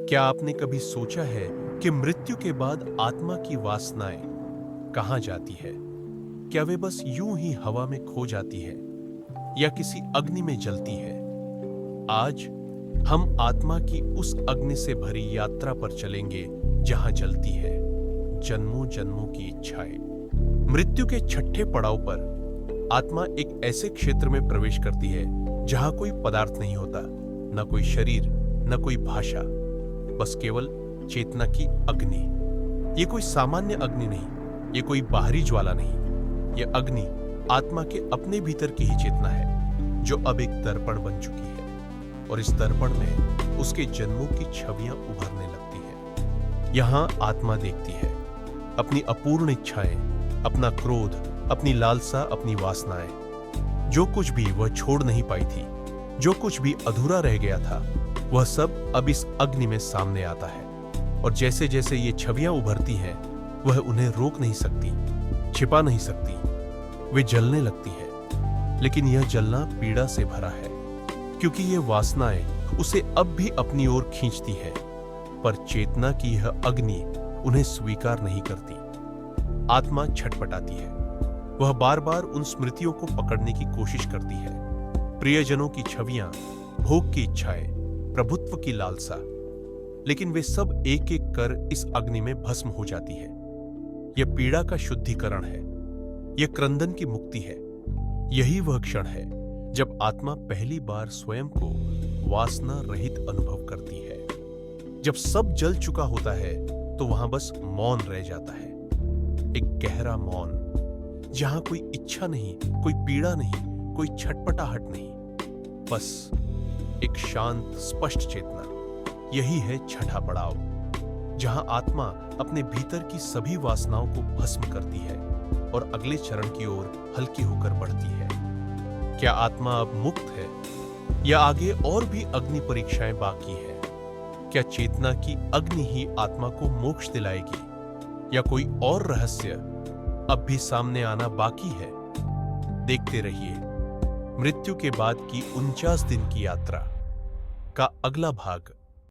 क्या आपने कभी सोचा है कि मृत्यु के बाद आत्मा की वासनाएं कहां जाती है? क्या वे बस यूं ही हवा में खो जाती है या किसी अग्नि में जलती है? आज हम आत्मा की उस अग्नि से भरी यात्रा पर चलेंगे जहां जलती है जन्मों जन्मों की इच्छाएं। मृत्यु के छठे पड़ाव पर आत्मा एक ऐसे क्षेत्र में प्रवेश करती है जहां कोई पदार्थ नहीं होता, न कोई शरीर, न कोई भाषा, बस केवल चेतना की अग्नि। ये कोई सामान्य अग्नि नहीं, ये कोई बाहरी ज्वाला नहीं, ये अग्नि आत्मा के अपने भीतर की ही चेतना है जो अब एक दर्पण बन चुकी है और इस दर्पण में उसके जन्मों की छवियां उभरने लगती है। यहां आत्मा देखती है अपनी अपूर्ण इच्छाएं, अपना क्रोध, अपनी लालसा, अपनी वासनाएं। जो कुछ भी वह छोड़ नहीं पाई थी, जो कुछ भी अधूरा रह गया था, वह सब अब इस अग्नि में सामने आता है। और जैसे जैसे ये छवियां उभरती हैं, वह उन्हें रोक नहीं सकती, छिपा नहीं सकती, वे जलने लगती है। लेकिन यह जलना पीड़ा से भरा है, क्योंकि ये वासनाएं उसे अब भी अपनी ओर खींचती है, पर चेतना की यह अग्नि उन्हें स्वीकार नहीं करती। आत्मा छटपटाती है, वह बार बार उन स्मृतियों को पकड़ने की कोशिश करती है, प्रियजनों की छवियां, भोग की इच्छाएं, प्रभुत्व की लालसा। लेकिन वे सब एक एक कर इस अग्नि में भस्म हो जाती है। यह पीड़ा का शुद्धिकरण है, यह क्रंदन की मुक्ति है। यही वह क्षण है जब आत्मा पहली बार स्वयं को वासना रहित अनुभव करती है। जब सब जल चुका होता है तो वहां बस मौन रह जाता है, एक गहरा मौन, जहां कोई इच्छा नहीं, कोई पीड़ा नहीं, कोई छटपटाहट नहीं, बस एक शांत स्पष्ट चेतना। यही है छठा पड़ाव, जहां आत्मा अपने भीतर की सभी वासनाओं को भस्म करती है और अगले चरण की ओर हल्की होकर बढ़ती है। क्या आत्मा अब मुक्त है या आगे और भी अग्नि परीक्षाएं बाकी है? क्या चेतना की अग्नि ही आत्मा को मोक्ष दिलाएगी या कोई और रहस्य अब भी सामने आना बाकी है? देखते रहिए मृत्यु के बाद की 49 दिन की यात्रा का अगला भाग